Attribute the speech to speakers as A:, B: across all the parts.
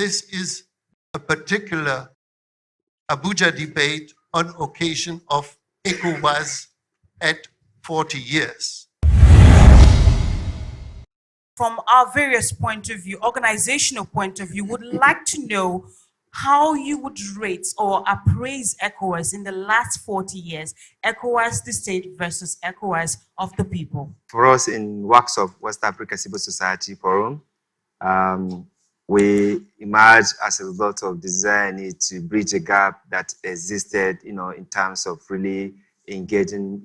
A: this is a particular Abuja debate on occasion of ECOWAS at 40 years.
B: From our various point of view, organizational point of view, would like to know how you would rate or appraise ECOWAS in the last 40 years, ECOWAS the state versus ECOWAS of the people.
C: For us in works of West Africa Civil Society Forum, we emerged as a result of desire need to bridge a gap that existed, in terms of really engaging,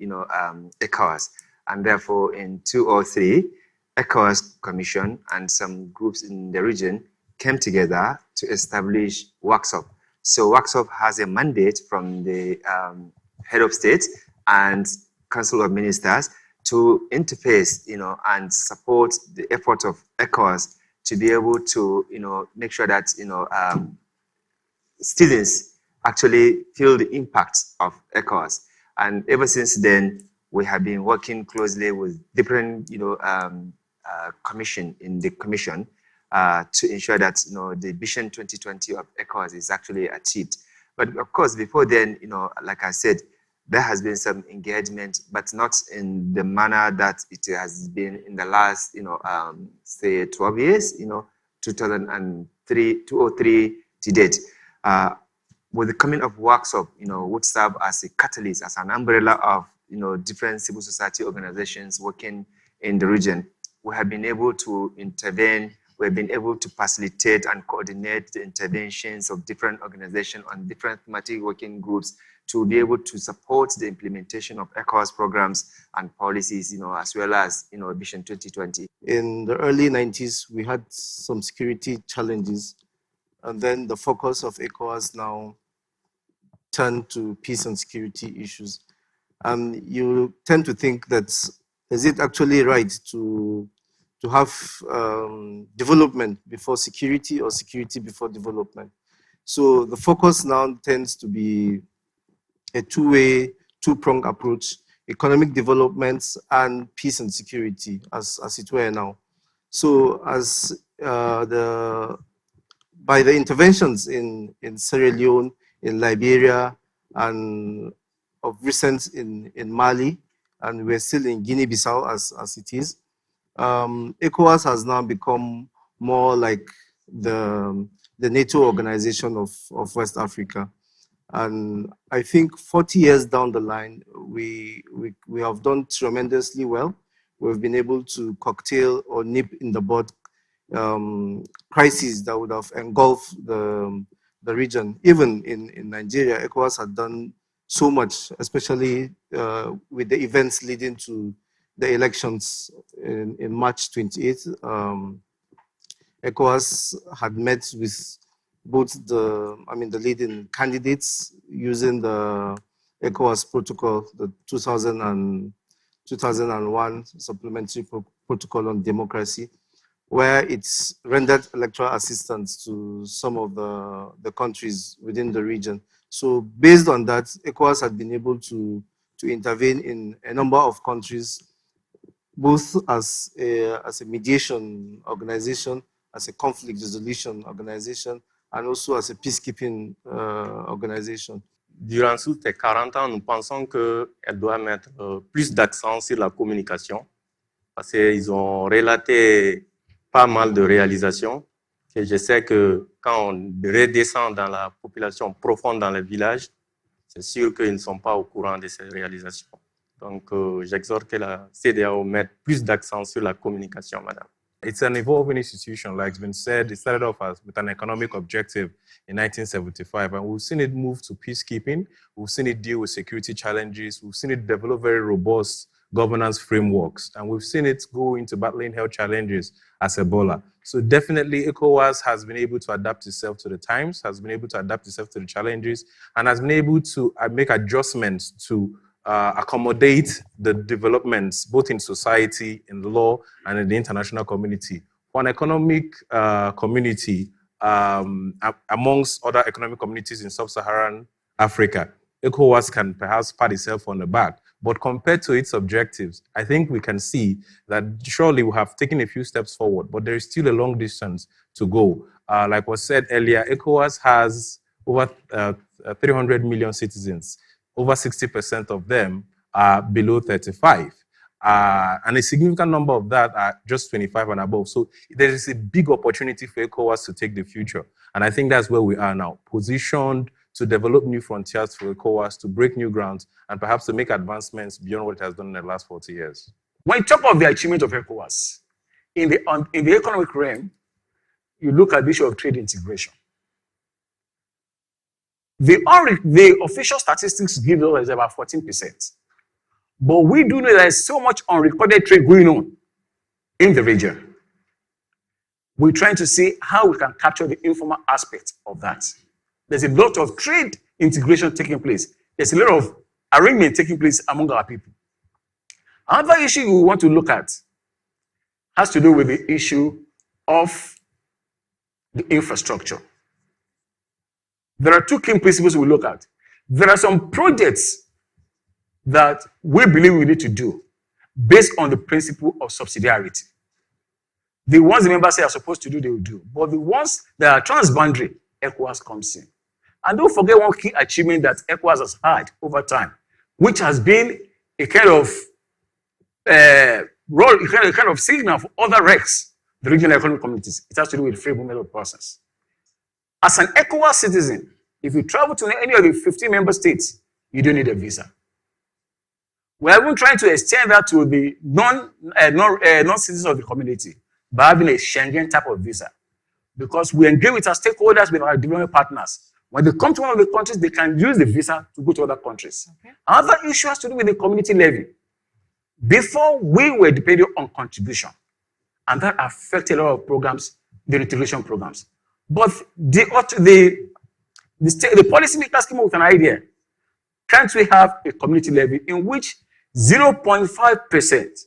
C: ECOWAS. And therefore, in 2003, ECOWAS Commission and some groups in the region came together to establish WorkSop. So WorkSop has a mandate from the head of state and Council of Ministers to interface, and support the effort of ECOWAS to be able to, make sure that, students actually feel the impact of ECOWAS. And ever since then, we have been working closely with different, commission in the commission to ensure that, the Vision 2020 of ECOWAS is actually achieved. But of course, before then, like I said, there has been some engagement, but not in the manner that it has been in the last, say 12 years, 2003 to date. With the coming of WorkSop, would serve as a catalyst, as an umbrella of, different civil society organizations working in the region. We have been able to intervene. We've been able to facilitate and coordinate the interventions of different organizations on different thematic working groups to be able to support the implementation of ECOWAS programs and policies, as well as, Vision 2020.
D: In the early 90s, we had some security challenges, and then the focus of ECOWAS now turned to peace and security issues. And you tend to think that, is it actually right to have development before security or security before development? So the focus now tends to be a two-pronged approach: economic developments and peace and security, as it were now. So as by the interventions in Sierra Leone, in Liberia, and of recent in Mali, and we're still in Guinea-Bissau as it is, ECOWAS has now become more like the NATO organization of West Africa. And I think 40 years down the line, we have done tremendously well. We've been able to curtail or nip in the bud crises that would have engulfed the region. Even in Nigeria, ECOWAS had done so much, especially with the events leading to the elections in March 28th. ECOWAS had met with both the leading candidates using the ECOWAS protocol, the 2001 supplementary protocol on democracy, where it's rendered electoral assistance to some of the countries within the region. So based on that, ECOWAS had been able to intervene in a number of countries, both as a mediation organization, as a conflict resolution organization, and also as a peacekeeping organization.
E: Durant tous ces 40 ans, nous pensons qu'elle doit mettre plus d'accent sur la communication, parce qu'ils ont relaté pas mal de réalisations. Et je sais que quand on redescend dans la population profonde dans les villages, c'est sûr qu'ils ne sont pas au courant de ces réalisations. Donc, j'exhorte que la CEDEAO mette plus d'accent sur la communication, madame.
F: It's an evolving institution, like it's been said. It started off with an economic objective in 1975, and we've seen it move to peacekeeping. We've seen it deal with security challenges. We've seen it develop very robust governance frameworks, and we've seen it go into battling health challenges as Ebola. So definitely ECOWAS has been able to adapt itself to the times, has been able to adapt itself to the challenges, and has been able to make adjustments to accommodate the developments both in society, in law, and in the international community. For an economic community, amongst other economic communities in sub-Saharan Africa, ECOWAS can perhaps pat itself on the back. But compared to its objectives, I think we can see that surely we have taken a few steps forward, but there is still a long distance to go. like was said earlier, ECOWAS has over 300 million citizens. Over 60% of them are below 35. And a significant number of that are just 25 and above. So there is a big opportunity for ECOWAS to take the future. And I think that's where we are now, positioned to develop new frontiers for ECOWAS, to break new grounds, and perhaps to make advancements beyond what it has done in the last 40 years.
G: When you talk of the achievement of ECOWAS, in the economic realm, you look at the issue of trade integration. The official statistics give us about 14%. But we do know there's so much unrecorded trade going on in the region. We're trying to see how we can capture the informal aspect of that. There's a lot of trade integration taking place. There's a lot of arrangement taking place among our people. Another issue we want to look at has to do with the issue of the infrastructure. There are two key principles we look at. There are some projects that we believe we need to do based on the principle of subsidiarity. The ones the members say are supposed to do, they will do. But the ones that are transboundary, ECOWAS comes in. And don't forget one key achievement that ECOWAS has had over time, which has been a kind of role, a kind of signal for other RECs, the regional economic communities. It has to do with free movement of persons. As an ECOWAS citizen, if you travel to any of the 15 member states, you don't need a visa. We're even trying to extend that to the non-citizens of the community by having a Schengen type of visa. Because we engage with our stakeholders, with our development partners. When they come to one of the countries, they can use the visa to go to other countries. Okay. Another issue has to do with the community levy. Before, we were depending on contribution, and that affected a lot of programs, the integration programs. But the policymakers came up with an idea. Can't we have a community levy in which 0.5%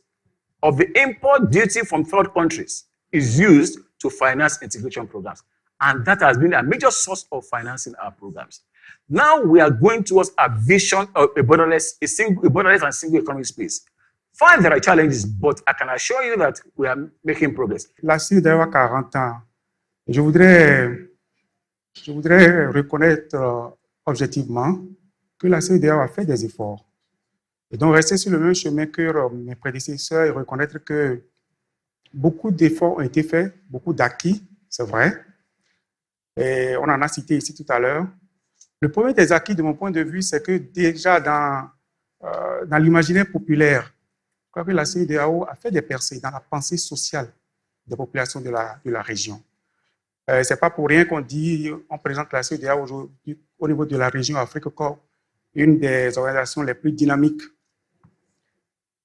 G: of the import duty from third countries is used to finance integration programs? And that has been a major source of financing our programs. Now we are going towards a vision of a borderless and single economic space. Fine, there are challenges, but I can assure you that we are making progress.
H: La CEDEAO a 40 ans. Je voudrais reconnaître objectivement que la CEDEAO a fait des efforts. Et donc, rester sur le même chemin que mes prédécesseurs et reconnaître que beaucoup d'efforts ont été faits, beaucoup d'acquis, c'est vrai. Et on en a cité ici tout à l'heure. Le premier des acquis, de mon point de vue, c'est que déjà dans l'imaginaire populaire, je crois que la CEDEAO a fait des percées dans la pensée sociale des populations de la région. Ce n'est pas pour rien qu'on présente la CEDEAO aujourd'hui au niveau de la région Afrique comme une des organisations les plus dynamiques.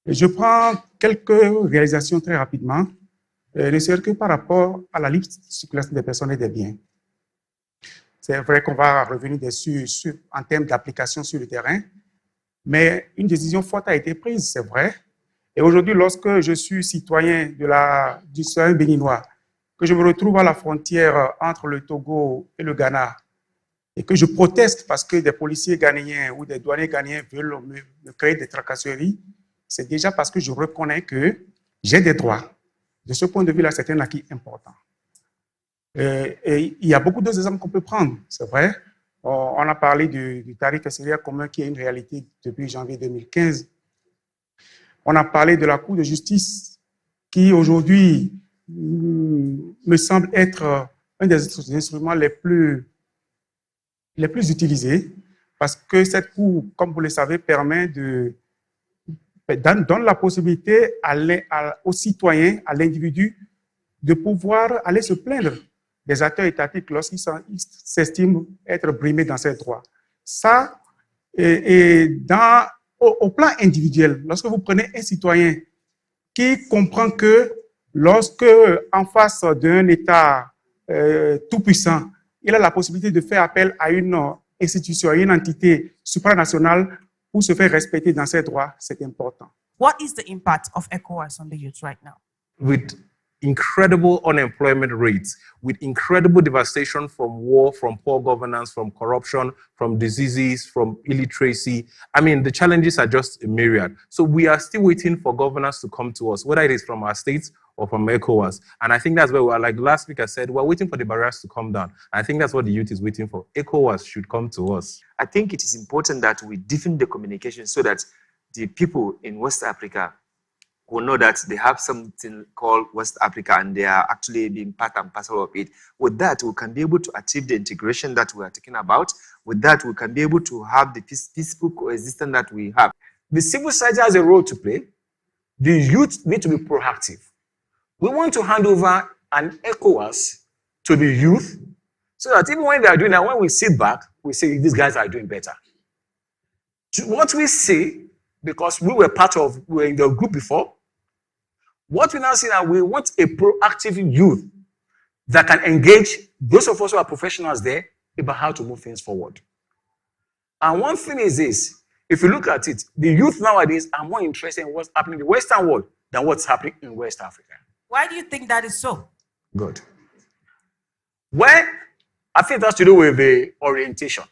H: Et je prends quelques réalisations très rapidement, ne serait-ce que par rapport à la libre circulation des personnes et des biens. C'est vrai qu'on va revenir dessus en termes d'application sur le terrain, mais une décision forte a été prise, c'est vrai. Et aujourd'hui, lorsque je suis citoyen du citoyen béninois, que je me retrouve à la frontière entre le Togo et le Ghana, et que je proteste parce que des policiers ghanéens ou des douaniers ghanéens veulent me créer des tracasseries, c'est déjà parce que je reconnais que j'ai des droits. De ce point de vue-là, c'est un acquis important. Et il y a beaucoup d'autres exemples qu'on peut prendre, c'est vrai. On a parlé du tarif extérieur commun qui est une réalité depuis janvier 2015. On a parlé de la Cour de justice qui aujourd'hui me semble être un des instruments les plus utilisés parce que cette Cour, comme vous le savez, donne la possibilité aux citoyens, à l'individu, de pouvoir aller se plaindre des acteurs étatiques lorsqu'ils s'estiment être brimés dans ses droits. Ça, au plan individuel, lorsque vous prenez un citoyen qui comprend que lorsque, en face d'un État tout-puissant, il a la possibilité de faire appel à une institution, à une entité supranationale pour se faire respecter dans ses droits, c'est important.
B: What is the impact of ECOWAS on the youth right now?
F: With incredible unemployment rates, with incredible devastation from war, from poor governance, from corruption, from diseases, from illiteracy. I mean, the challenges are just a myriad. So we are still waiting for governance to come to us, whether it is from our states or from ECOWAS. And I think that's where we're, like last week I said, we're waiting for the barriers to come down. I think that's what the youth is waiting for. ECOWAS should come to us.
C: I think it is important that we deepen the communication so that the people in West Africa will know that they have something called West Africa and they are actually being part and parcel of it. With that, we can be able to achieve the integration that we are talking about. With that, we can be able to have the peaceful coexistence that we have.
G: The civil society has a role to play. The youth need to be proactive. We want to hand over an ECOWAS to the youth so that even when they are doing that, when we sit back, we say, these guys are doing better. What we say, because we were in the group before, what we now see now, we want a proactive youth that can engage those of us who are professionals there about how to move things forward. And one thing is this, if you look at it, the youth nowadays are more interested in what's happening in the Western world than what's happening in West Africa.
B: Why do you think that is so?
G: Good. Well, I think that's to do with the orientation.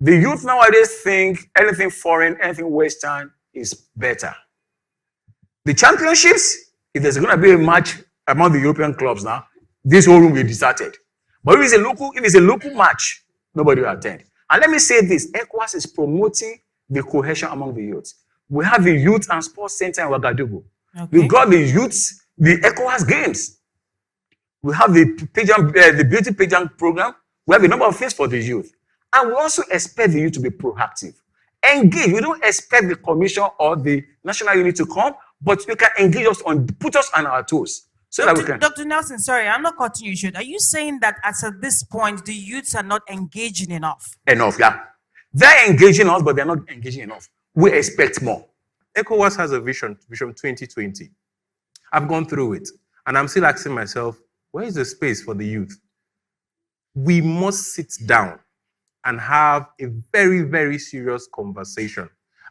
G: The youth nowadays think anything foreign, anything Western is better. The championships, if there's going to be a match among the European clubs now, this whole room will be deserted. But if it's a local match, nobody will attend. And let me say this, ECOWAS is promoting the cohesion among the youth. We have the Youth and Sports Center in Ouagadougou. Okay. We've got the youths, the ECOWAS games. We have the beauty pageant program. We have a number of things for the youth. And we also expect the youth to be proactive. Engage. We don't expect the commission or the national unit to come, but you can engage us put us on our toes. So that we can.
B: Dr. Nelson, sorry, I'm not cutting you short. Are you saying that at this point, the youths are not engaging enough?
G: Enough, yeah. They're engaging us, but they're not engaging enough. We expect more.
F: ECOWAS has a vision 2020. I've gone through it, and I'm still asking myself, where is the space for the youth? We must sit down and have a very, very serious conversation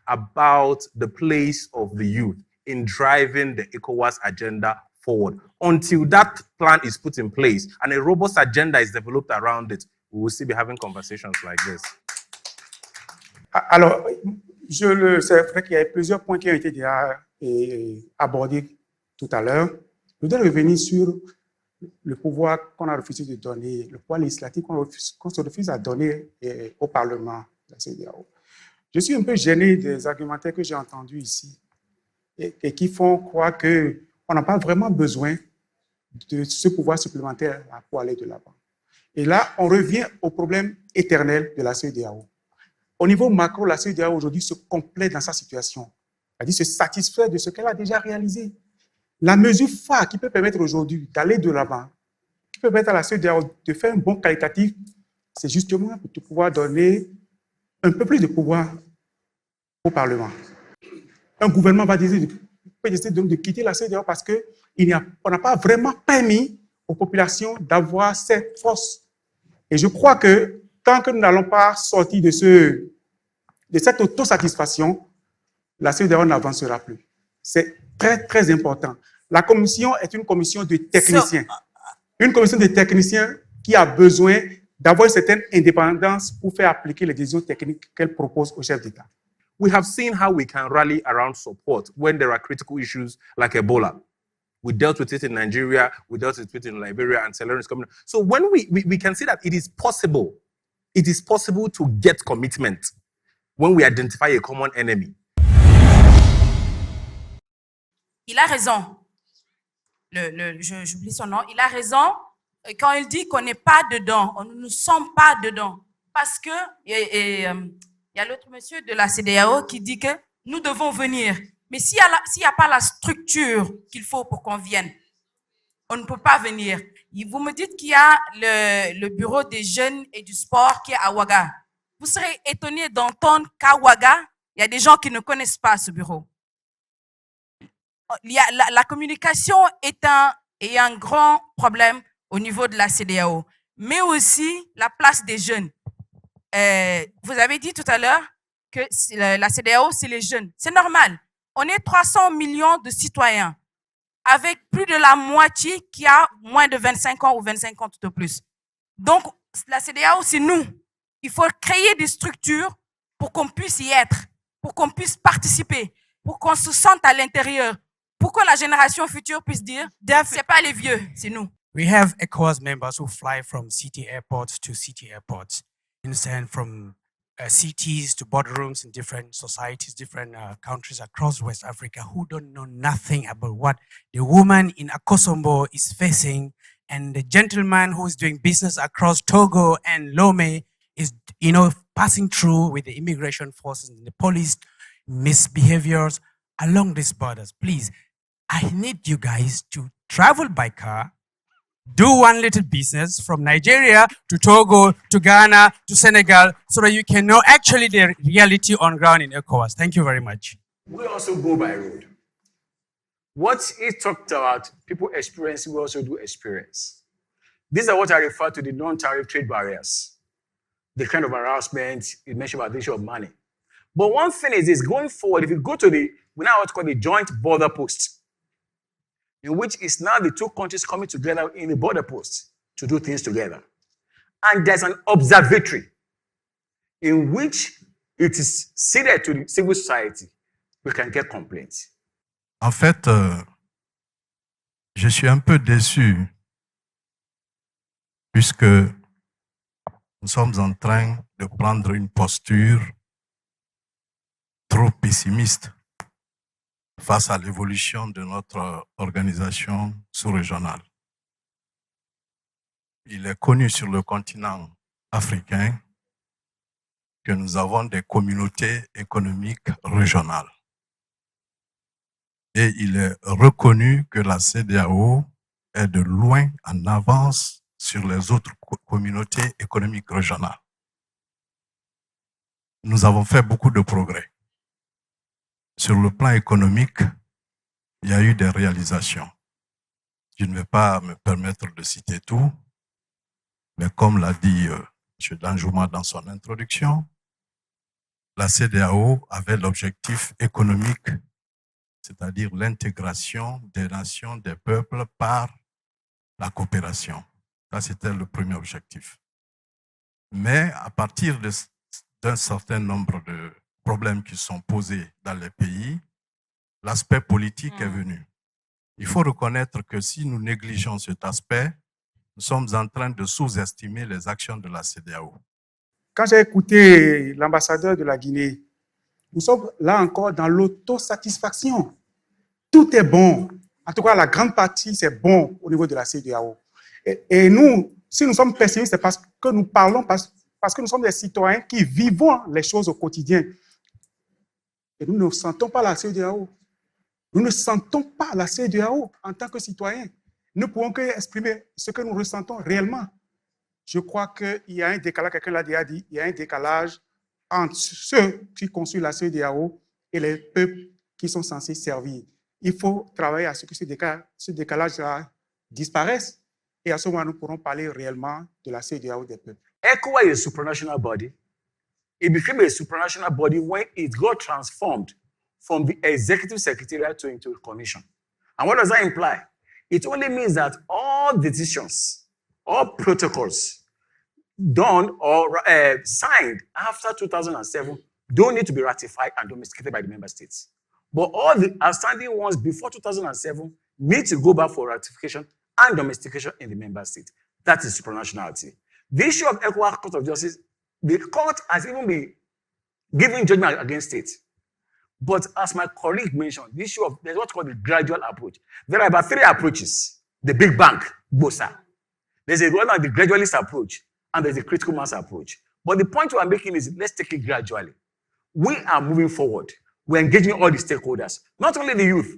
F: about the place of the youth in driving the ECOWAS agenda forward. Until that plan is put in place and a robust agenda is developed around it, we will still be having conversations like this.
H: Alors, c'est vrai qu'il y a plusieurs points qui ont été déjà abordés tout à l'heure. Je voudrais revenir sur le pouvoir qu'on a refusé de donner, le pouvoir législatif qu'on se refuse à donner au Parlement, la CEDEAO. Je suis un peu gêné des argumentaires que j'ai entendus ici et qui font croire qu'on n'a pas vraiment besoin de ce pouvoir supplémentaire pour aller de l'avant. Et là, on revient au problème éternel de la CEDEAO. Au niveau macro, la CEDEAO aujourd'hui se complète dans sa situation, c'est-à-dire se satisfait de ce qu'elle a déjà réalisé. La mesure phare qui peut permettre aujourd'hui d'aller de l'avant, qui peut permettre à la CEDEAO de faire un bon qualitatif, c'est justement de pouvoir donner un peu plus de pouvoir au Parlement. Un gouvernement peut décider donc de quitter la CEDEAO parce qu'on n'a pas vraiment permis aux populations d'avoir cette force. Et je crois que tant que nous n'allons pas sortir de cette autosatisfaction, la CEDEAO n'avancera plus. C'est très, très important. La commission est une commission de techniciens. Une commission de techniciens qui a besoin d'avoir une certaine indépendance pour faire appliquer les décisions techniques qu'elle propose au chef d'État.
F: We have seen how we can rally around support when there are critical issues like Ebola. We dealt with it in Nigeria, we dealt with it in Liberia, and Sierra Leone is coming. So when we can see that it is possible to get commitment when we identify a common enemy.
B: Il a raison. J'oublie son nom. Il a raison quand il dit qu'on n'est pas dedans, nous ne sommes pas dedans. Parce que il y a l'autre monsieur de la CEDEAO qui dit que nous devons venir. Mais s'il n'y a pas la structure qu'il faut pour qu'on vienne, on ne peut pas venir. Vous me dites qu'il y a le bureau des jeunes et du sport qui est à Ouaga. Vous serez étonné d'entendre qu'à Ouaga, il y a des gens qui ne connaissent pas ce bureau. La communication est un grand problème au niveau de la CEDEAO, mais aussi la place des jeunes. Vous avez dit tout à l'heure que la CEDEAO, c'est les jeunes. C'est normal. On est 300 millions de citoyens avec plus de la moitié qui a moins de 25 ans ou 25 ans tout au plus. Donc, la CEDEAO, c'est nous. Il faut créer des structures pour qu'on puisse y être, pour qu'on puisse participer, pour qu'on se sente à l'intérieur, pour que la génération future puisse dire, c'est pas les vieux, c'est nous.
I: We have ECOWAS members who fly from city airports to city airports, and from cities to boardrooms in different societies, different countries across West Africa, who don't know nothing about what the woman in Akosombo is facing, and the gentleman who is doing business across Togo and Lomé is, passing through with the immigration forces and the police misbehaviors along these borders. Please, I need you guys to travel by car, do one little business from Nigeria to Togo to Ghana to Senegal so that you can know actually the reality on ground in ECOWAS. Thank you very much.
G: We also go by road. What he talked about, people experience, we also do experience. These are what I refer to the non-tariff trade barriers. The kind of harassment, you mentioned about the issue of money. But one thing is this, going forward, if you go to we now what's called the joint border post, in which is now the two countries coming together in the border post to do things together. And there's an observatory in which it is ceded to the civil society. We can get complaints.
J: En fait, je suis un peu déçu puisque nous sommes en train de prendre une posture trop pessimiste face à l'évolution de notre organisation sous-régionale. Il est connu sur le continent africain que nous avons des communautés économiques régionales. Et il est reconnu que la CEDEAO est de loin en avance sur les autres communautés économiques régionales. Nous avons fait beaucoup de progrès. Sur le plan économique, il y a eu des réalisations. Je ne vais pas me permettre de citer tout, mais comme l'a dit M. Danjouma dans son introduction, la CEDEAO avait l'objectif économique, c'est-à-dire l'intégration des nations, des peuples par la coopération. Ça, c'était le premier objectif. Mais à partir d'un certain nombre de problèmes qui sont posés dans les pays, l'aspect politique est venu. Il faut reconnaître que si nous négligeons cet aspect, nous sommes en train de sous-estimer les actions de la CEDEAO.
H: Quand j'ai écouté l'ambassadeur de la Guinée, nous sommes là encore dans l'autosatisfaction. Tout est bon. En tout cas, la grande partie, c'est bon au niveau de la CEDEAO. Et nous, si nous sommes pessimistes, c'est parce que nous parlons, parce que nous sommes des citoyens qui vivons les choses au quotidien. Et nous ne sentons pas la CEDEAO. Nous ne sentons pas la CEDEAO en tant que citoyens. Nous ne pouvons que exprimer ce que nous ressentons réellement. Je crois qu'il y a un décalage, quelqu'un l'a déjà dit, il y a un décalage entre ceux qui construisent la CEDEAO et les peuples qui sont censés servir. Il faut travailler à ce que ce décalage-là disparaisse. Et à ce moment, nous pourrons parler réellement de la CEDEAO des peuples.
G: ECOWAS is a supranational body. It became a supranational body when it got transformed from the executive secretariat into a commission. And what does that imply? It only means that all decisions, all protocols done or signed after 2007 don't need to be ratified and domesticated by the member states. But all the outstanding ones before 2007 need to go back for ratification and domestication in the member state. That is supranationality. The issue of ECOWAS Court of Justice, the court has even been giving judgment against it. But as my colleague mentioned, the issue of there's what's called the gradual approach. There are about 3 approaches. The big bang, BOSA. There's a one the gradualist approach, and there's a critical mass approach. But the point we are making is let's take it gradually. We are moving forward. We're engaging all the stakeholders, not only the youth.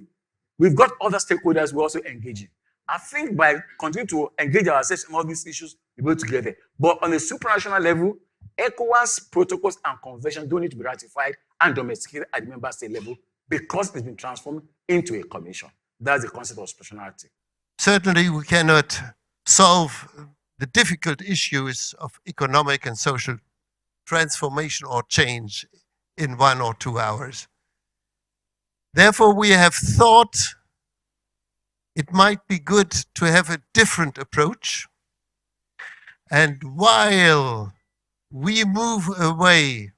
G: We've got other stakeholders we're also engaging. I think by continuing to engage ourselves in all these issues, we'll be together. But on a supranational level, ECOWAS protocols and conventions don't need to be ratified and domesticated at the member state level because it's been transformed into a commission. That's the concept of supranationality.
A: Certainly, we cannot solve the difficult issues of economic and social transformation or change in 1 or 2 hours. Therefore, we have thought it might be good to have a different approach. And while we move away,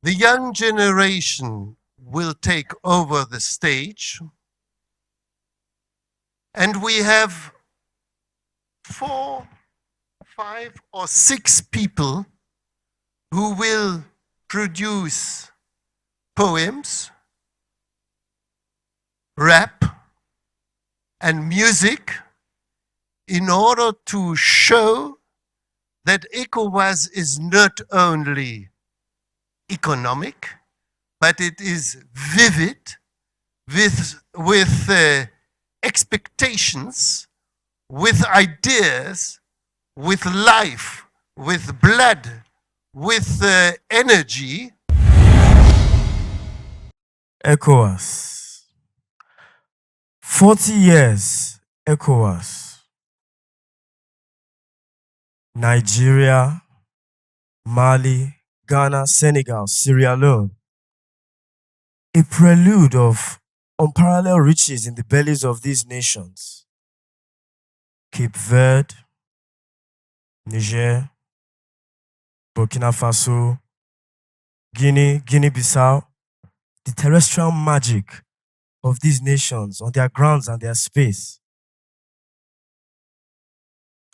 A: the young generation will take over the stage. And we have 4, 5, or 6 people who will produce poems, rap, and music in order to show that ECOWAS is not only economic, but it is vivid with expectations, with ideas, with life, with blood, with energy.
K: ECOWAS. 40 years, ECOWAS. Nigeria, Mali, Ghana, Senegal, Sierra Leone. A prelude of unparalleled riches in the bellies of these nations. Cape Verde, Niger, Burkina Faso, Guinea, Guinea-Bissau. The terrestrial magic of these nations on their grounds and their space.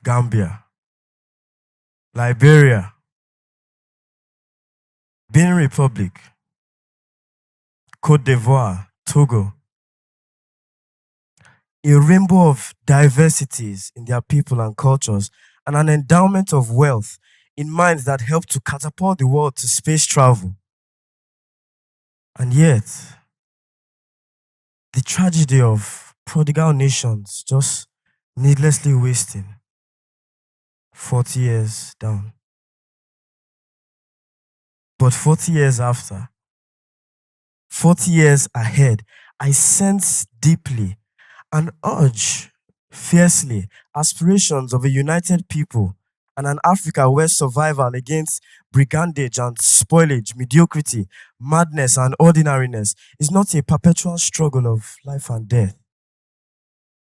K: Gambia, Liberia, Benin Republic, Côte d'Ivoire, Togo. A rainbow of diversities in their people and cultures, and an endowment of wealth in minds that help to catapult the world to space travel. And yet, the tragedy of prodigal nations just needlessly wasting 40 years down. But 40 years after, 40 years ahead, I sense deeply an urge, fiercely, aspirations of a united people and an Africa where survival against brigandage and spoilage, mediocrity, madness and ordinariness is not a perpetual struggle of life and death,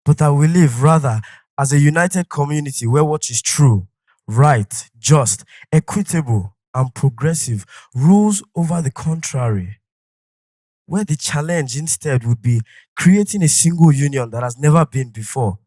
K: but that we live rather as a united community where what is true, right, just, equitable, and progressive rules over the contrary, where the challenge instead would be creating a single union that has never been before,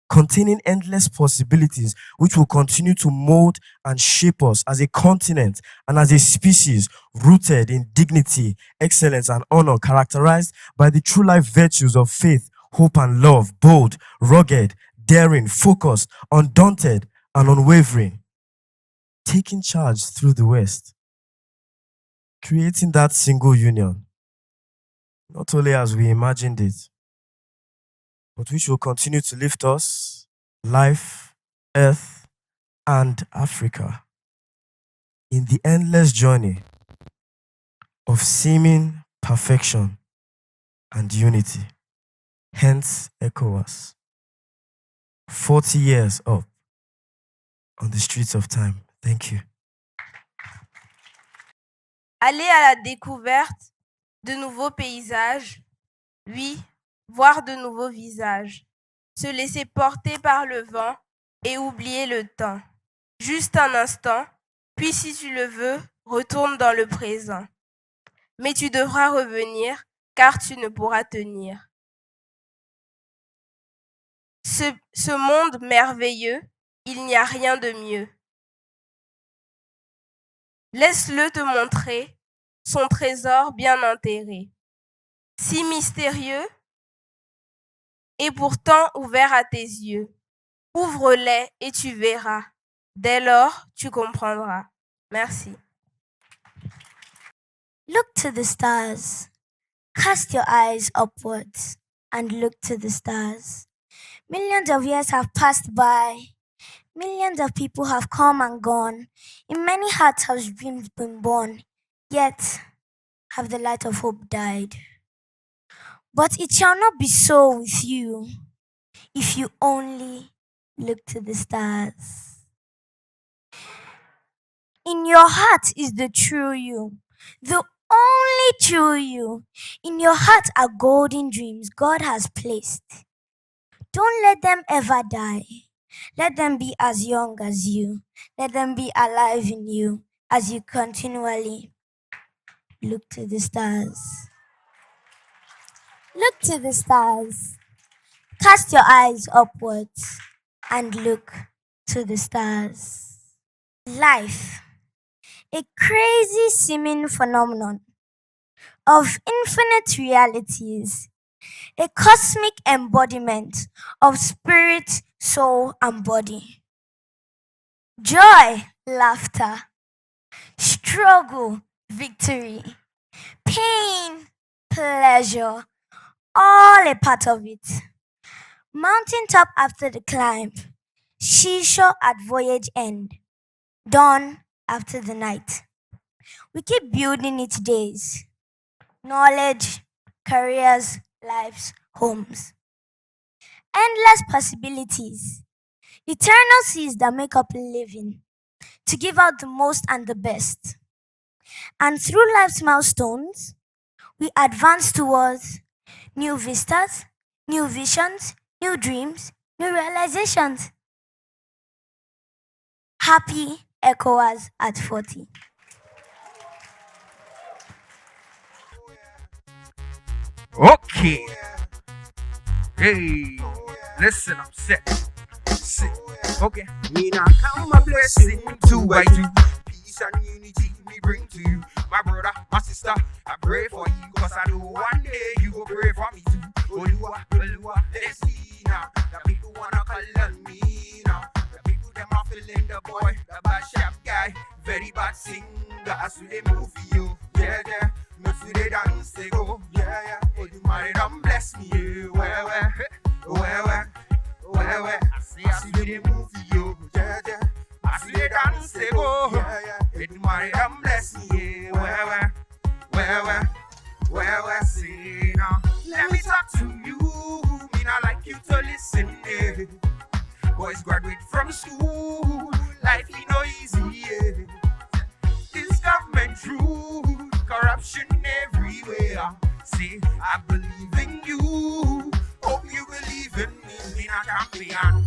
K: containing endless possibilities which will continue to mold and shape us as a continent and as a species rooted in dignity, excellence, and honor, characterized by the true life virtues of faith, hope, and love, bold, rugged, daring, focused, undaunted, and unwavering. Taking charge through the West, creating that single union, not only as we imagined it, but which will continue to lift us, life, earth, and Africa in the endless journey of seeming perfection and unity. Hence, ECOWAS. 40 years up on the streets of time. Thank you.
L: Aller à la découverte de nouveaux paysages, oui, voir de nouveaux visages, se laisser porter par le vent et oublier le temps. Juste un instant, puis si tu le veux, retourne dans le présent. Mais tu devras revenir, car tu ne pourras tenir. Ce monde merveilleux, il n'y a rien de mieux. Laisse-le te montrer son trésor bien enterré, si mystérieux et pourtant ouvert à tes yeux. Ouvre-les et tu verras. Dès lors, tu comprendras. Merci.
M: Look to the stars. Cast your eyes upwards and look to the stars. Millions of years have passed by. Millions of people have come and gone. In many hearts have dreams been born. Yet have the light of hope died. But it shall not be so with you if you only look to the stars. In your heart is the true you, the only true you. In your heart are golden dreams God has placed. Don't let them ever die. Let them be as young as you. Let them be alive in you as you continually look to the stars. Look to the stars. Cast your eyes upwards and look to the stars. Life, a crazy seeming phenomenon of infinite realities, a cosmic embodiment of spirit, soul, and body. Joy, laughter, struggle, victory, pain, pleasure, all a part of it. Mountaintop after the climb, seashore at voyage end, dawn after the night. We keep building each days. Knowledge, careers, lives, homes. Endless possibilities. Eternal seas that make up living to give out the most and the best. And through life's milestones, we advance towards new vistas, new visions, new dreams, new realizations. Happy ECOWAS at 40.
N: Okay. Hey, listen, I'm set. Okay. Me now count my blessing 2 by 2. Peace and unity me bring to you. My brother, my sister, I pray for you. Cause I know one day you will pray for me too. Olua, Olua, let's see now. The people wanna call on me now. The people them are feeling the boy, the bad sharp guy. Very bad singer, as they move you. Yeah, yeah. No to the dance they go. Yeah, yeah. Oh, you married and bless me. Yeah. Where. I see the movie, yo. Yeah, yeah. I see the dance they go. Yeah, yeah. You married and bless me. Yeah. Where, see now. Let me talk to you. Me not like you to listen. Yeah. Boys graduate from school. Life is no easy. Yeah. This government rule. Corruption everywhere. See, I believe in you. Hope you believe in me. Me a champion.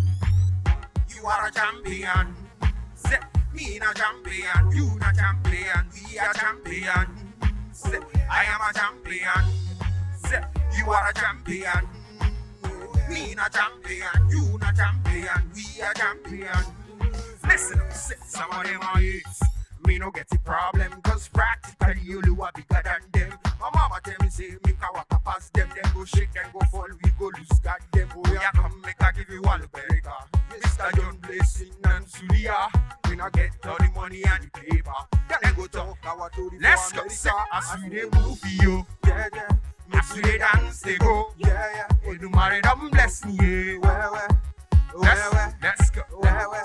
N: You are a champion. Say, me a champion. You a champion. We are champion. Say, I am a champion. Say, you are a champion. Me a champion. You a champion. We are champion. Listen, say, some of them are hits. Me no get the problem, cause practically you are bigger than them. My mama tell me say, make a walk past them, then go shake, then go fall, we go lose, God them. Oh yeah, come make a give you all the burger. Mr. John Blessing and Sulia, we not get all the money and the paper. Then go talk about to the let's go, say, I see the movie, yo. Yeah, yeah. I see the dance, they go. Yeah, yeah. When you marry them, bless me, yeah. Let's go.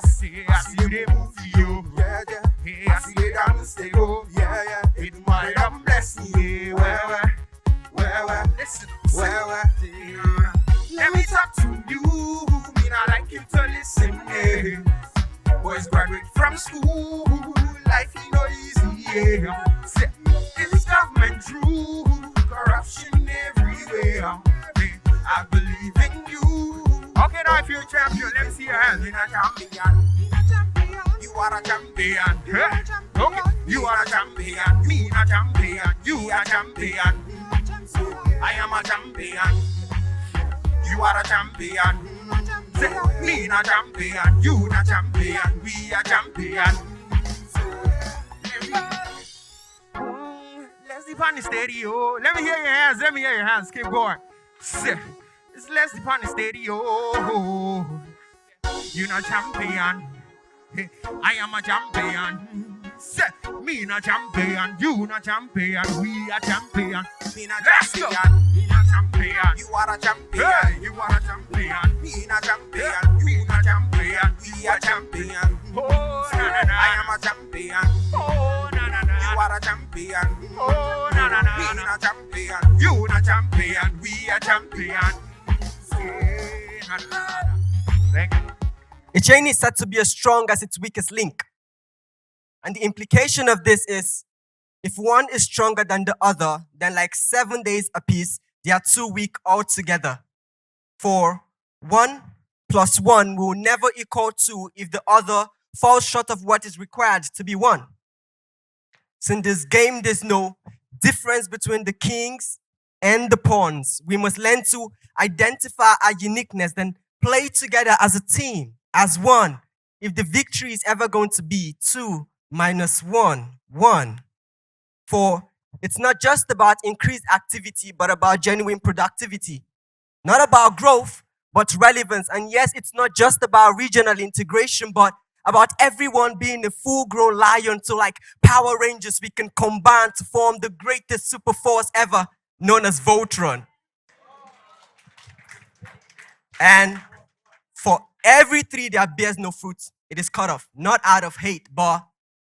N: See, I see the movie, yo. Yeah, yeah. Hey, I see the dance, they go. Yeah, yeah. When you marry them, bless me, yeah. Listen, let me talk to you. Me not like you to listen, yeah. Boys graduate from school. Life is no easy, yeah. Say, this government rule. Corruption everywhere. Hey, I believe in you. Okay, now if you're a champion, let me see your hands. You're a champion. You are a champion. Okay, you are a champion. Me a champion. You are a champion. I am a champion. You are a champion. Say, me a champion. You a champion. We a champion. Let's dip on the stereo. Let me hear your hands. Let me hear your hands. Keep going. Say, let's dip on the stereo. You a champion. I am a champion. Say, me a champion. You a champion. We a champion. Me a champion. Me a champion. You are a champion. Hey, you are a champion. Me a champion. You a champion. We a champion. Oh, na na na. I am a champion. Oh, na na na. You are a champion. Oh, na na na. Me a champion. You a champion. We a champion. Na na na. Thank you.
O: A chain is said to be as strong as its weakest link. And the implication of this is, if one is stronger than the other, then like 7 days apiece, they are too weak altogether. For 1 + 1 will never equal 2 if the other falls short of what is required to be 1. So in this game, there's no difference between the kings and the pawns. We must learn to identify our uniqueness, then play together as a team, as one. If the victory is ever going to be 2 minus 1, 1. For it's not just about increased activity, but about genuine productivity. Not about growth, but relevance. And yes, it's not just about regional integration, but about everyone being a full-grown lion. So like Power Rangers, we can combine to form the greatest super force ever, known as Voltron. And for every tree that bears no fruit, it is cut off, not out of hate, but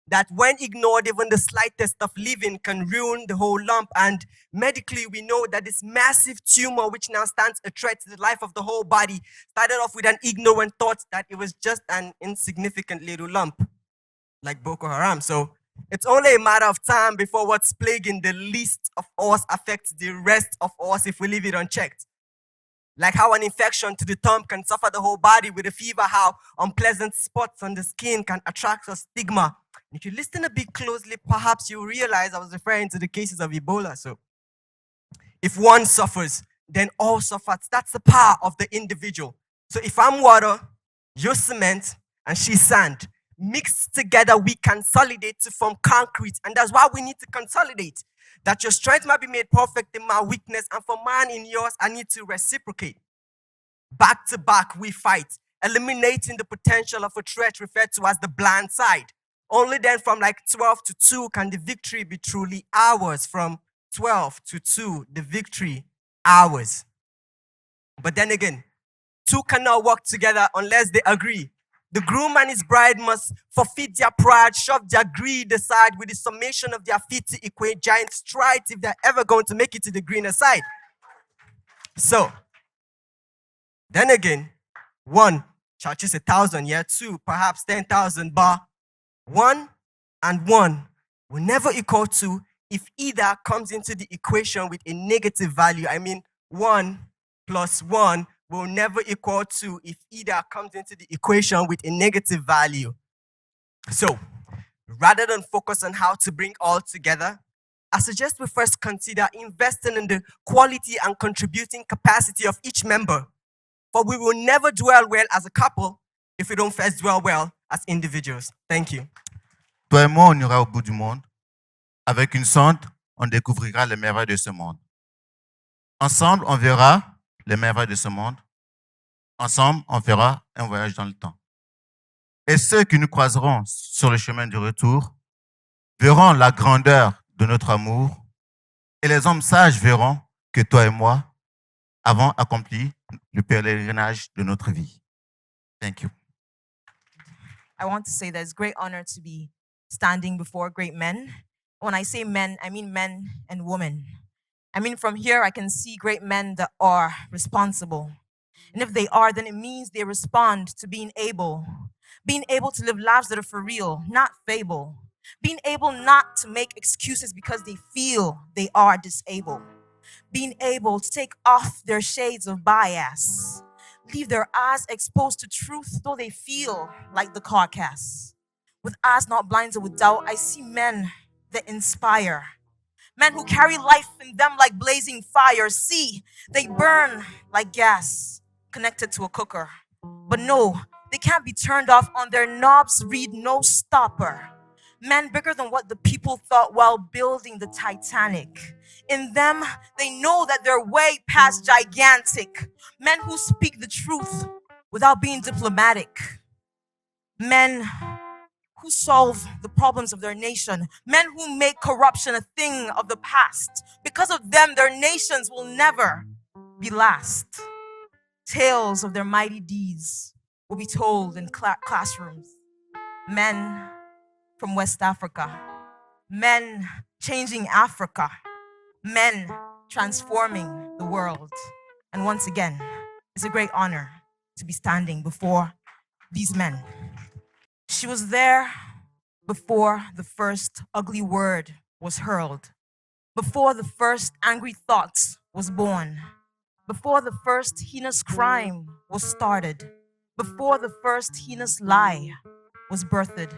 O: that when ignored, even the slightest of living can ruin the whole lump. And medically, we know that this massive tumor, which now stands a threat to the life of the whole body, started off with an ignorant thought that it was just an insignificant little lump, like Boko Haram. So it's only a matter of time before what's plaguing the least of us affects the rest of us if we leave it unchecked. Like how an infection to the thumb can suffer the whole body with a fever, how unpleasant spots on the skin can attract a stigma. If you listen a bit closely, perhaps you'll realize I was referring to the cases of Ebola. So if one suffers, then all suffer. That's the power of the individual. So if I'm water, you're cement, and she's sand, mixed together, we consolidate to form concrete. And that's why we need to consolidate. That your strength might be made perfect in my weakness, and for mine in yours, I need to reciprocate. Back to back, we fight, eliminating the potential of a threat referred to as the blind side. Only then from like 12 to 2 can the victory be truly ours. From 12 to 2, the victory ours. But then again, 2 cannot work together unless they agree. The groom and his bride must forfeit their pride, shove their greed aside. With the summation of their feet to equate giant strides if they're ever going to make it to the greener side. So, then again, 1 shall chase 1,000, yeah, 2 perhaps 10,000, but 1 and 1 will never equal 2 if either comes into the equation with a negative value. I mean, 1 plus 1 will never equal 2 if either comes into the equation with a negative value. So, rather than focus on how to bring all together, I suggest we first consider investing in the quality and contributing capacity of each member. For we will never dwell well as a couple if we don't first dwell well as individuals. Thank you.
P: Toi et moi, on ira au bout du monde. Avec une sonde, on découvrira les merveilles de ce monde. Ensemble, on verra les merveilles de ce monde. Ensemble, on fera un voyage dans le temps. Et ceux qui nous croiseront sur le chemin du retour verront la grandeur de notre amour. Et les hommes sages verront que toi et moi avons accompli le pèlerinage de notre vie. Thank you.
Q: I want to say that it's a great honor to be standing before great men. When I say men, I mean men and women. I mean, from here, I can see great men that are responsible. And if they are, then it means they respond to being able to live lives that are for real, not fable. Being able not to make excuses because they feel they are disabled. Being able to take off their shades of bias. Leave their eyes exposed to truth, though they feel like the carcass. With eyes not blinded with doubt, I see men that inspire. Men who carry life in them like blazing fire. See, they burn like gas connected to a cooker. But no, they can't be turned off on their knobs, read no stopper. Men bigger than what the people thought while building the Titanic. In them, they know that they're way past gigantic. Men who speak the truth without being diplomatic. Men who solve the problems of their nation. Men who make corruption a thing of the past. Because of them, their nations will never be last. Tales of their mighty deeds will be told in classrooms. Men from West Africa. Men changing Africa. Men transforming the world. And once again, it's a great honor to be standing before these men. She was there before the first ugly word was hurled, before the first angry thought was born, before the first heinous crime was started, before the first heinous lie was birthed.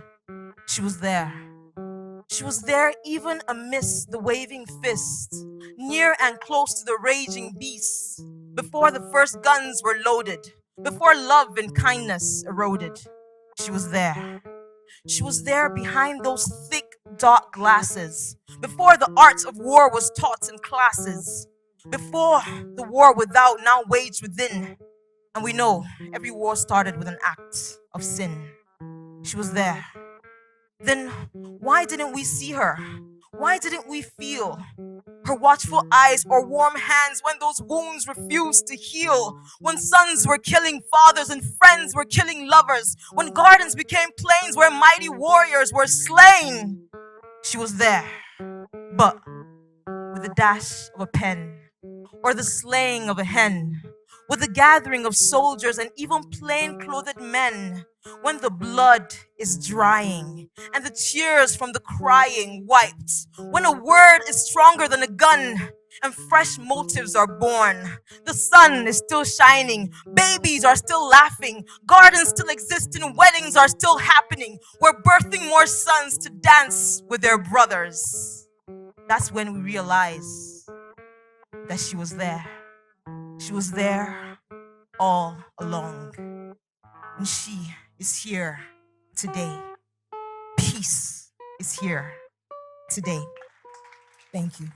Q: She was there. She was there even amidst the waving fist, near and close to the raging beasts, before the first guns were loaded, before love and kindness eroded. She was there. She was there behind those thick, dark glasses, before the art of war was taught in classes, before the war without now waged within. And we know every war started with an act of sin. She was there. Then why didn't we see her? Why didn't we feel her watchful eyes or warm hands when those wounds refused to heal? When sons were killing fathers and friends were killing lovers? When gardens became plains where mighty warriors were slain? She was there, but with a dash of a pen, or the slaying of a hen, with the gathering of soldiers and even plain-clothed men, when the blood is drying and the tears from the crying wiped, when a word is stronger than a gun and fresh motives are born, the sun is still shining, babies are still laughing, gardens still exist and weddings are still happening, we're birthing more sons to dance with their brothers. That's when we realize that she was there. She was there all along. And she is here today. Peace is here today. Thank you.